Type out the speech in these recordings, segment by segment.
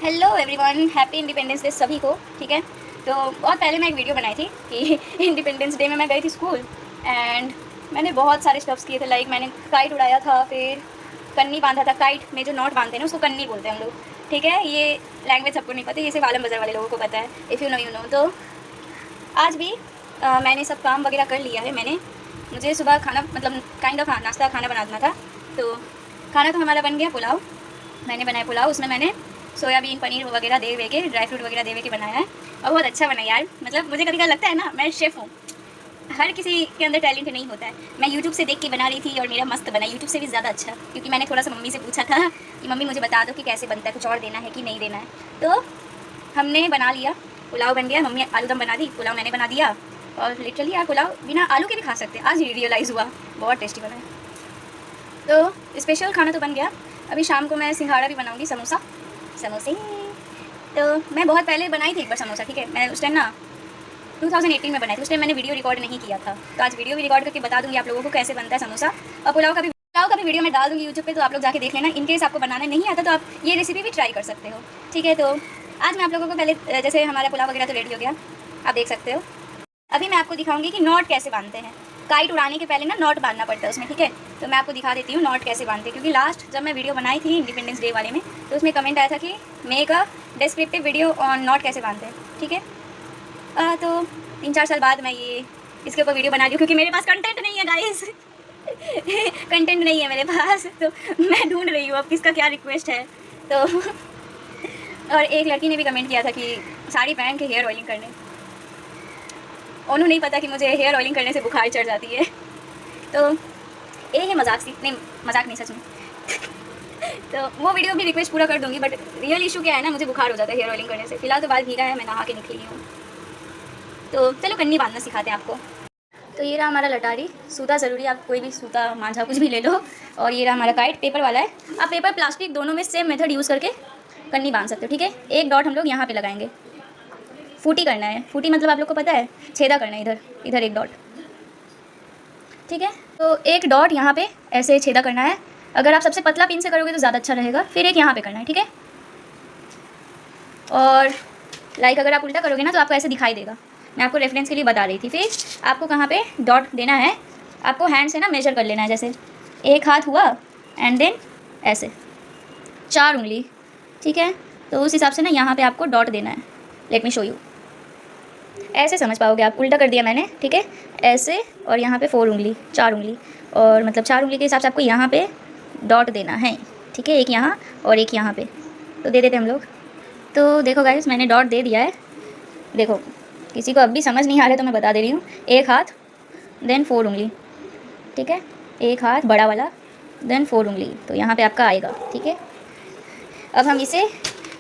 Hello everyone, happy independence day सभी को। ठीक है, तो बहुत पहले मैं एक वीडियो बनाई थी कि इंडिपेंडेंस डे में मैं गई थी स्कूल एंड मैंने बहुत सारे स्टफ्स किए थे। लाइक मैंने काइट उड़ाया था, फिर कन्नी बांधा था। काइट में जो नॉट बांधते हैं ना उसको कन्नी बोलते हैं हम लोग। ठीक है, ये लैंग्वेज सबको नहीं पता, ये सिर्फ आलम बाज़ार वाले लोगों को पता है। If you know you know. तो आज भी मैंने सब काम वगैरह कर लिया है। मुझे सुबह खाना मतलब काइंड ऑफ नाश्ता खाना बनाना था। तो खाना तो हमारा बन गया, पुलाव। मैंने बनाया पुलाव, उसमें मैंने सोयाबीन पनीर वगैरह दे के, ड्राई फ्रूट वगैरह दे के बनाया है और बहुत अच्छा बना यार। मतलब मुझे कभी कभी लगता है ना, मैं शेफ़ हूँ। हर किसी के अंदर टैलेंट नहीं होता है। मैं यूट्यूब से देख के बना रही थी और मेरा मस्त बना, यूट्यूब से भी ज़्यादा अच्छा, क्योंकि मैंने थोड़ा सा मम्मी से पूछा था कि मम्मी मुझे बता दो कि कैसे बनता है, कुछ और देना है कि नहीं देना है। तो हमने बना लिया, पुलाव बन गया। मम्मी आलू दम बना दी, पुलाव मैंने बना दिया। और लिटरली यार पुलाव बिना आलू के भी खा सकते हैं, आज रियलाइज़ हुआ। बहुत टेस्टी बना है। तो स्पेशल खाना तो बन गया। अभी शाम को मैं सिंघाड़ा भी बनाऊँगी, समोसे। तो मैं बहुत पहले बनाई थी एक बार समोसा। ठीक है, मैं उस टाइम ना 2018 में बनाई थी। उस टाइम मैंने वीडियो रिकॉर्ड नहीं किया था, तो आज वीडियो भी रिकॉर्ड करके बता दूंगी आप लोगों को कैसे बनता है समोसा। और पुलाव का भी वीडियो मैं डाल दूंगी यूट्यूब पे, तो आप लोग जाके देख लेना। इनकेस आपको बनाना नहीं आता तो आप ये रेसिपी भी ट्राई कर सकते हो। ठीक है, तो आज मैं आप लोगों को पहले, जैसे हमारा पुलाव वगैरह तो रेडी हो गया, आप देख सकते हो। अभी मैं आपको दिखाऊंगी कि नॉट कैसे बांधते हैं। काइट उड़ाने के पहले ना नॉट बांधना पड़ता है उसमें। ठीक है, तो मैं आपको दिखा देती हूँ नॉट कैसे बांधते हैं, क्योंकि लास्ट जब मैं वीडियो बनाई थी इंडिपेंडेंस डे वाले में, तो उसमें कमेंट आया था कि make a descriptive video on not कैसे बांधते हैं। ठीक है, तो 3-4 साल बाद मैं ये इसके ऊपर वीडियो बना रही हूँ, क्योंकि मेरे पास कंटेंट नहीं है गाइस। कंटेंट नहीं है मेरे पास, तो मैं ढूंढ रही हूँ अब किसका क्या रिक्वेस्ट है। तो और एक लड़की ने भी कमेंट किया था कि साड़ी पहन के हेयर ऑयलिंग करने। उन्होंने नहीं पता कि मुझे हेयर ऑयलिंग करने से बुखार चढ़ जाती है। तो ये है मजाक सी, नहीं मजाक नहीं, सच में। तो वो वीडियो भी रिक्वेस्ट पूरा कर दूंगी, बट रियल इशू क्या है ना, मुझे बुखार हो जाता है हेयर ऑयलिंग करने से। फिलहाल तो बाल भीगा है, मैं नहा के निकली हूँ। तो चलो कन्नी बांधना सिखाते हैं आपको। तो ये रहा हमारा लटारी, सूता ज़रूरी, आप कोई भी सूता मांझा कुछ भी ले लो। और ये रहा हमारा काइट, पेपर वाला है। आप पेपर प्लास्टिक दोनों में सेम मेथड यूज़ करके कन्नी बांध सकते हो। ठीक है, एक डॉट हम लोग यहाँ पे लगाएंगे, फूटी करना है। फूटी मतलब आप लोग को पता है, छेदा करना है, इधर इधर एक डॉट। ठीक है, तो एक डॉट यहाँ पे ऐसे छेदा करना है। अगर आप सबसे पतला पिन से करोगे तो ज़्यादा अच्छा रहेगा। फिर एक यहाँ पे करना है। ठीक है, और लाइक अगर आप उल्टा करोगे ना तो आपको ऐसे दिखाई देगा। मैं आपको रेफरेंस के लिए बता रही थी। फिर आपको कहाँ पे डॉट देना है, आपको हैंड से ना मेजर कर लेना है। जैसे एक हाथ हुआ एंड देन ऐसे 4 उंगली। ठीक है, तो उस हिसाब से ना यहाँ पे आपको डॉट देना है। लेट मी शो यू, ऐसे समझ पाओगे आप। उल्टा कर दिया मैंने। ठीक है, ऐसे, और यहाँ पे 4 उंगली, 4 उंगली, और मतलब 4 उंगली के हिसाब से आपको यहाँ पे डॉट देना है। ठीक है, एक यहाँ और एक यहाँ पे, तो दे देते हम लोग। तो देखो गाइस, मैंने डॉट दे दिया है। देखो, किसी को अब भी समझ नहीं आ रहा है तो मैं बता दे रही हूँ। एक हाथ देन 4 उंगली। ठीक है, एक हाथ बड़ा वाला देन 4 उंगली, तो यहाँ पे आपका आएगा। ठीक है, अब हम इसे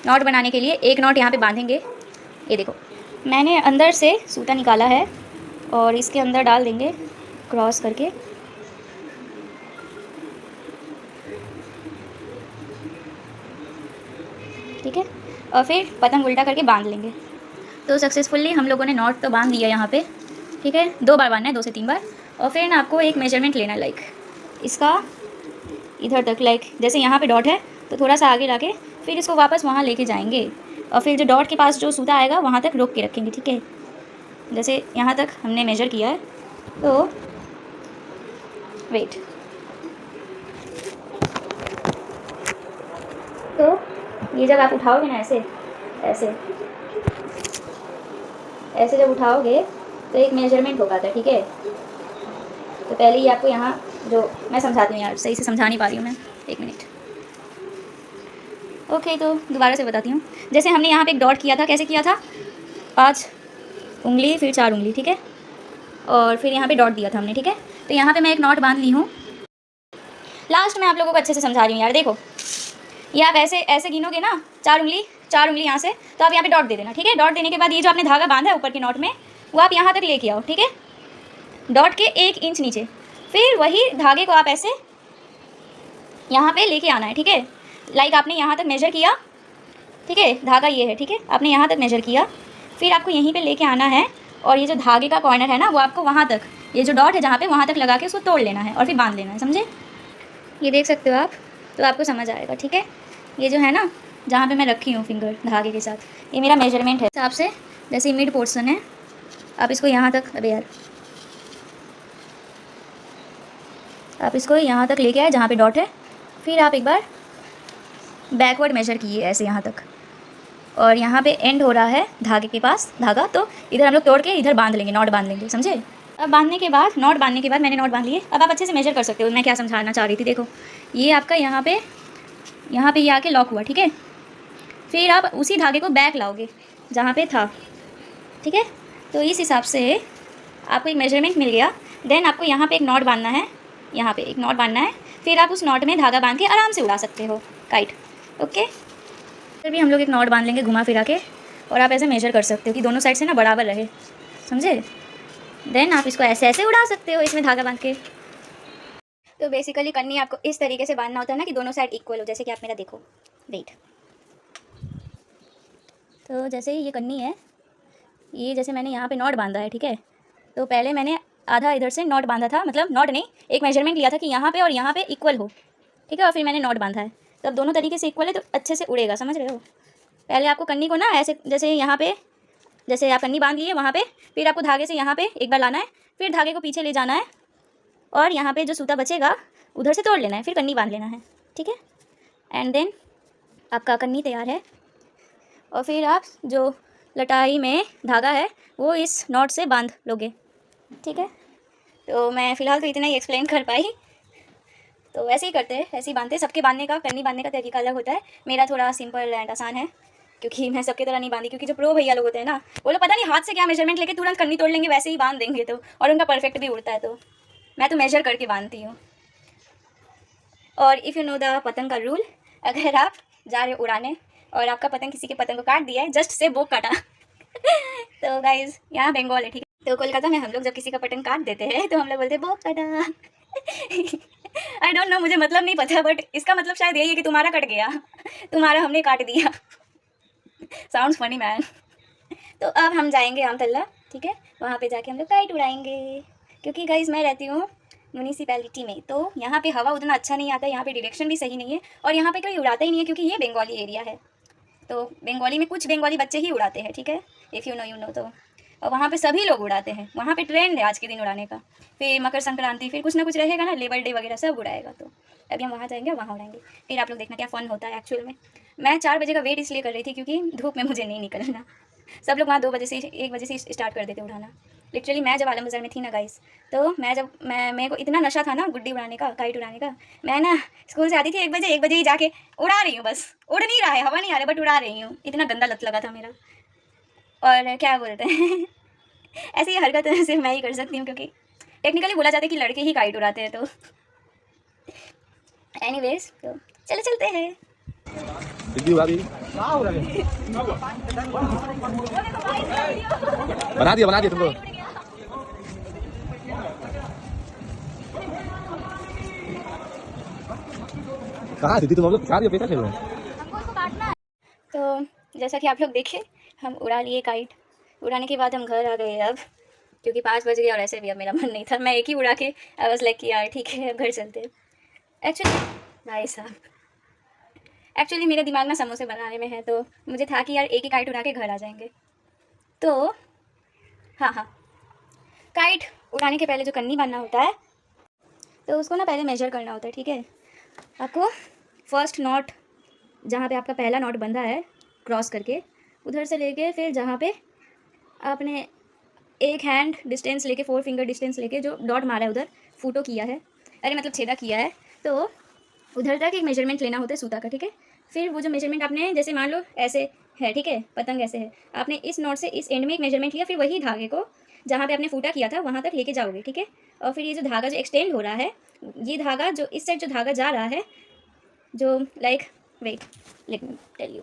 नॉट बनाने के लिए एक नॉट यहाँ पे बांधेंगे। ये देखो, मैंने अंदर से सूता निकाला है और इसके अंदर डाल देंगे क्रॉस करके। ठीक है, और फिर पतंग उल्टा करके बांध लेंगे। तो सक्सेसफुली हम लोगों ने नॉट तो बांध दिया यहाँ पे। ठीक है, 2 बार बांधना है, 2 से 3 बार। और फिर ना आपको एक मेजरमेंट लेना है, लाइक इसका इधर तक। लाइक जैसे यहाँ पे डॉट है तो थोड़ा सा आगे लाके फिर इसको वापस वहाँ लेके जाएंगे, और फिर जो डॉट के पास जो सूता आएगा वहाँ तक रोक के रखेंगे। ठीक है, जैसे यहाँ तक हमने मेजर किया है। तो वेट, तो ये जब आप उठाओगे ना ऐसे ऐसे ऐसे जब उठाओगे तो एक मेजरमेंट हो पाता है। ठीक है, तो पहले ही आपको यहाँ, जो मैं समझाती हूँ यार, सही से समझा नहीं पा रही हूँ मैं, 1 मिनट। ओके, तो दोबारा से बताती हूँ। जैसे हमने यहाँ पे एक डॉट किया था, कैसे किया था, 5 उंगली फिर 4 उंगली। ठीक है, और फिर यहाँ पे डॉट दिया था हमने। ठीक है, तो यहाँ पे मैं एक नॉट बांध ली हूँ। लास्ट में आप लोगों को अच्छे से समझा रही हूँ यार। देखो, ये आप ऐसे ऐसे गिनोगे ना, 4 उंगली यहाँ से, तो आप यहाँ पे डॉट दे देना। ठीक है, डॉट देने के बाद ये जो आपने धागा बांधा है ऊपर के नॉट में, वो आप यहाँ तक लेके आओ। ठीक है, डॉट के 1 इंच नीचे। फिर वही धागे को आप ऐसे यहाँ पे लेके आना है। ठीक है, लाइक आपने यहाँ तक मेजर किया। ठीक है, धागा ये है। ठीक है, आपने यहाँ तक मेजर किया, फिर आपको यहीं पे लेके आना है, और ये जो धागे का कॉर्नर है ना, वो आपको वहाँ तक, ये जो डॉट है जहाँ पे, वहाँ तक लगा के उसको तोड़ लेना है और फिर बांध लेना है। समझे? ये देख सकते हो आप, तो आपको समझ आएगा। ठीक है, ये जो है ना, जहाँ पे मैं रखी हूँ फिंगर धागे के साथ। ये मेरा मेजरमेंट है हिसाब से, जैसे मिड पोर्शन है आप इसको यहाँ तक, अबे यार, आप इसको यहाँ तक लेके आए जहाँ पे डॉट है, फिर आप एक बार बैकवर्ड मेजर कीजिए ऐसे यहाँ तक, और यहाँ पे एंड हो रहा है धागे के पास धागा, तो इधर हम लोग तोड़ के इधर बांध लेंगे, नॉट बांध लेंगे, समझे। अब बांधने के बाद, नॉट बांधने के बाद मैंने नॉट बांध लिए। अब आप अच्छे से मेजर कर सकते हो मैं क्या समझाना चाह रही थी। देखो ये आपका यहाँ पे ये आके लॉक हुआ, ठीक है। फिर आप उसी धागे को बैक लाओगे जहाँ पे था, ठीक है। तो इस हिसाब से आपको एक मेजरमेंट मिल गया। देन आपको यहाँ पे एक नॉट बांधना है, यहाँ पे एक नॉट बांधना है, फिर आप उस नॉट में धागा बांध के आराम से उड़ा सकते हो काइट, ओके। फिर भी हम लोग एक नॉट बांध लेंगे घुमा फिरा के, और आप ऐसे मेजर कर सकते हो कि दोनों साइड से ना बराबर रहे, समझे। देन आप इसको ऐसे ऐसे उड़ा सकते हो इसमें धागा बांध के। तो बेसिकली कन्नी आपको इस तरीके से बांधना होता है ना कि दोनों साइड इक्वल हो, जैसे कि आप मेरा देखो, वेट। तो जैसे ये कन्नी है, ये जैसे मैंने यहाँ पे नॉट बांधा है, ठीक है। तो पहले मैंने आधा इधर से नॉट बांधा था, मतलब नॉट नहीं, एक मेजरमेंट लिया था कि यहाँ पे और यहाँ पे इक्वल हो, ठीक है। और फिर मैंने नॉट बांधा है, तो अब दोनों तरीके से इक्वल है तो अच्छे से उड़ेगा, समझ रहे हो। पहले आपको कन्नी को ना ऐसे, जैसे यहाँ पे, जैसे आप कन्नी बांध लिए वहाँ पे, फिर आपको धागे से यहाँ पे एक बार लाना है, फिर धागे को पीछे ले जाना है, और यहाँ पे जो सूता बचेगा उधर से तोड़ लेना है, फिर कन्नी बांध लेना है, ठीक है। एंड देन आपका कन्नी तैयार है। और फिर आप जो लटाई में धागा है वो इस नॉट से बांध लोगे, ठीक है। तो मैं फ़िलहाल तो इतना ही एक्सप्लेन कर पाई। तो वैसे ही करते हैं, ऐसे ही बांधते हैं। सबके बांधने का, कन्नी बांधने का तरीका अलग होता है। मेरा थोड़ा सिंपल एंड आसान है, क्योंकि मैं सबके तरह नहीं बांधी। क्योंकि जो प्रो भैया लोग होते हैं ना, वो लोग पता नहीं हाथ से क्या मेजरमेंट लेके तुरंत कन्नी तोड़ लेंगे, वैसे ही बांध देंगे, तो और उनका परफेक्ट भी उड़ता है। तो मैं तो मेजर करके बांधती हूँ। और इफ़ यू नो द पतंग का रूल, अगर आप जा रहे हो उड़ाने और आपका पतंग किसी के पतंग को काट दिया है, जस्ट से बोक काटा तो गाइज यहाँ बंगाल है, ठीक है। तो कोलकाता में हम लोग जब किसी का पतंग काट देते हैं तो हम लोग बोलते हैं बोक काटा आई डोंट नो, मुझे मतलब नहीं पता, बट इसका मतलब शायद यही है कि तुम्हारा कट गया तुम्हारा हमने काट दिया साउंड्स फनी मैन। तो अब हम जाएंगे आमतल्ला, ठीक है। वहाँ पे जाके हम लोग काइट उड़ाएंगे, क्योंकि गाइज मैं रहती हूँ म्यूनिसिपैलिटी में, तो यहाँ पे हवा उतना अच्छा नहीं आता, यहाँ पे डायरेक्शन भी सही नहीं है, और यहाँ पे कोई उड़ाता ही नहीं है, क्योंकि ये बंगाली एरिया है। तो बंगाली में कुछ बंगाली बच्चे ही उड़ाते हैं, ठीक है। इफ़ यू नो तो। और वहाँ पे सभी लोग उड़ाते हैं, वहाँ पे ट्रेंड है आज के दिन उड़ाने का। फिर मकर संक्रांति, फिर कुछ ना कुछ रहेगा ना, लेबर डे वगैरह सब उड़ाएगा। तो अभी हम वहाँ जाएंगे, वहाँ उड़ाएंगे। फिर आप लोग देखना क्या फ़न होता है एक्चुअल में। मैं 4 बजे का वेट इसलिए कर रही थी क्योंकि धूप में मुझे नहीं निकलना। सब लोग वहाँ 2 बजे से 1 बजे से स्टार्ट कर देते उड़ाना। लिटरली मैं जब आलम बाज़ार में थी ना गाइस, तो मैं मेरे को इतना नशा था ना गुड्डी उड़ाने का, काइट उड़ाने का। मैं ना स्कूल से आती थी 1 बजे ही जाके उड़ा रही हूँ, बस उड़ नहीं रहा है, हवा नहीं आ रहा, बट उड़ा रही हूँ। इतना गंदा लत लगा था मेरा। और क्या बोलते हैं ऐसी हरकत सिर्फ मैं ही कर सकती हूँ, क्योंकि टेक्निकली बोला जाता है कि लड़के ही काइट उड़ाते हैं। तो एनीवेज, तो चले चलते हैं। बना दिया तुमको। कहाँ थी तुम? हम लोग दिया, पैसा खेल रहे हैं। तो जैसा कि आप लोग देखे, हम उड़ा लिए काइट। उड़ाने के बाद हम घर आ गए अब, क्योंकि 5 बज गए और ऐसे भी अब मेरा मन नहीं था। मैं एक ही उड़ा के आई वाज लाइक यार ठीक है अब घर चलते हैं। एक्चुअली भाई साहब, एक्चुअली मेरे दिमाग में समोसे बनाने में है, तो मुझे था कि यार एक ही काइट उड़ा के घर आ जाएंगे। तो हाँ, काइट उड़ाने के पहले जो कन्नी बांधना होता है, तो उसको ना पहले मेजर करना होता है, ठीक है। आपको फर्स्ट नॉट, जहाँ पे आपका पहला नॉट बंधा है क्रॉस करके, उधर से लेके फिर जहाँ पे आपने एक हैंड डिस्टेंस लेके, 4 फिंगर डिस्टेंस लेके जो डॉट मारा है उधर फूटो किया है, अरे मतलब छेदा किया है, तो उधर तक एक मेजरमेंट लेना होता है सूता का, ठीक है। फिर वो जो मेजरमेंट आपने, जैसे मान लो ऐसे है, ठीक है, पतंग ऐसे है, आपने इस नॉट से इस एंड में एक मेजरमेंट लिया, फिर वही धागे को जहाँ पे आपने फूटा किया था वहाँ तक लेके जाओगे, ठीक है। और फिर ये जो धागा जो एक्सटेंड हो रहा है, ये धागा जो इस साइड जो धागा जा रहा है, जो like wait let me tell you,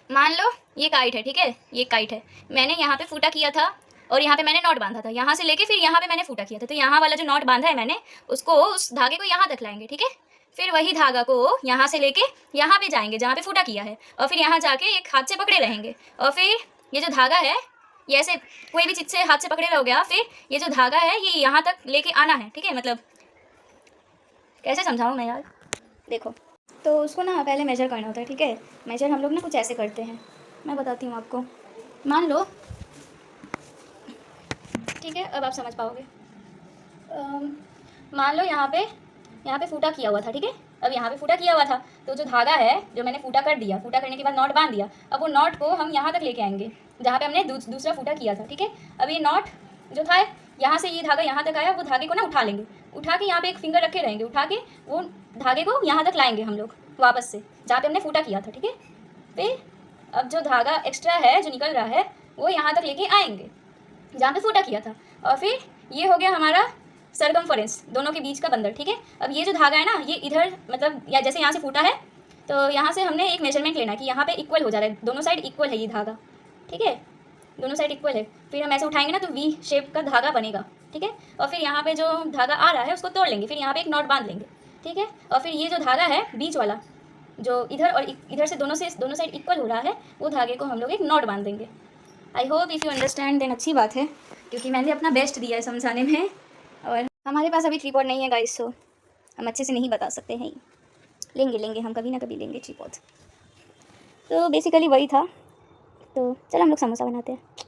मान लो ये काइट है, ठीक है, ये काइट है, मैंने यहाँ पे फूटा किया था और यहाँ पे मैंने नॉट बांधा था, यहाँ से लेके फिर यहाँ पे मैंने फूटा किया था, तो यहाँ वाला जो नॉट बांधा है मैंने, उसको उस धागे को यहाँ तक लाएंगे, ठीक है। फिर वही धागा को यहाँ से लेके यहाँ पे जाएंगे जहाँ पे फूटा किया है, और फिर यहाँ जाके एक हाथ से पकड़े रहेंगे, और फिर ये जो धागा है ये ऐसे कोई भी चीज़ से हाथ से पकड़े रहोगे आप, फिर ये जो धागा है ये यहाँ तक लेके आना है, ठीक है। मतलब कैसे समझाऊँ मैं यार, देखो तो उसको ना पहले मेजर करना होता है, ठीक है। मेजर हम लोग ना कुछ ऐसे करते हैं, मैं बताती हूँ आपको। मान लो, ठीक है, अब आप समझ पाओगे। मान लो यहाँ पे फूटा किया हुआ था, ठीक है। अब यहाँ पे फूटा किया हुआ था, तो जो धागा है जो मैंने फूटा कर दिया, फूटा करने के बाद नॉट बांध दिया, अब वो नॉट को हम यहाँ तक लेके आएंगे जहाँ पे हमने दूसरा फूटा किया था, ठीक है। अब ये नॉट जो था, यहाँ से ये धागा यहाँ तक आया, वो धागे को ना उठा लेंगे, उठा के यहाँ पे एक फिंगर रखे रहेंगे, उठा के वो धागे को यहाँ तक लाएंगे हम लोग वापस से जहाँ पे हमने फूटा किया था, ठीक है। फिर अब जो धागा एक्स्ट्रा है जो निकल रहा है वो यहाँ तक लेके आएंगे जहाँ पे फूटा किया था, और फिर ये हो गया हमारा सरकमफरेंस, दोनों के बीच का बंदर, ठीक है। अब ये जो धागा है ना, ये इधर मतलब या जैसे यहाँ से फूटा है, तो यहाँ से हमने एक मेजरमेंट लेना कि यहाँ पे इक्वल हो जा रहा है, दोनों साइड इक्वल है ये धागा, ठीक है, दोनों साइड इक्वल है। फिर हम ऐसे उठाएंगे ना तो वी शेप का धागा बनेगा, ठीक है। और फिर यहाँ पे जो धागा आ रहा है उसको तोड़ लेंगे, फिर यहाँ पे एक नॉट बांध लेंगे, ठीक है। और फिर ये जो धागा है बीच वाला, जो इधर और इधर से दोनों साइड इक्वल हो रहा है, वो धागे को हम लोग एक नॉट बांध देंगे। I hope if you understand then अच्छी बात है, क्योंकि मैंने अपना बेस्ट दिया है समझाने में, और हमारे पास अभी ट्रीपॉड नहीं है गाइस, सो हम अच्छे से नहीं बता सकते हैं। लेंगे हम कभी ना कभी लेंगे ट्रीपॉड। तो बेसिकली वही था। तो चलो हम लोग समोसा बनाते हैं।